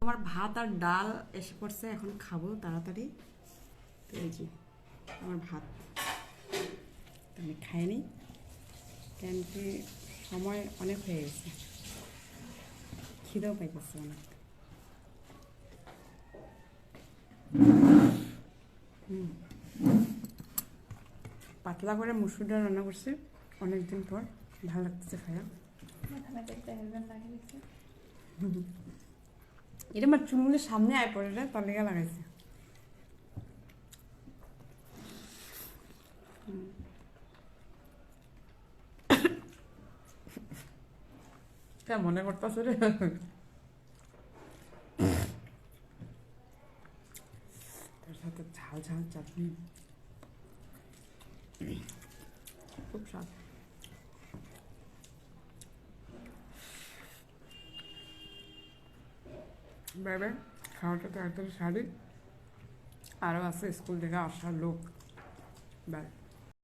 আমার ভাত আর ডাল এসে পড়ছে, এখন খাবো তাড়াতাড়ি। তো এই যে আমার ভাত, আমি খাইনি কেন কি সময় অনেক হয়ে গেছে, খিদেও পাইতেছে অনেক। পাতলা করে মুসুর ডাল রান্না করছি অনেকদিন পর, ভালো লাগতেছে খায়া। এটা আমার চুলগুলো সামনে আয় পড়ে রে, তার লেগে লাগাইছে। মনে করতেছে রে, তার সাথে ঝাল ঝাল চাটনি, খুব স্বাদ। বাইরে খাওয়াটা তাড়াতাড়ি সারি, আরও আছে স্কুল থেকে আসার লোক। বাই।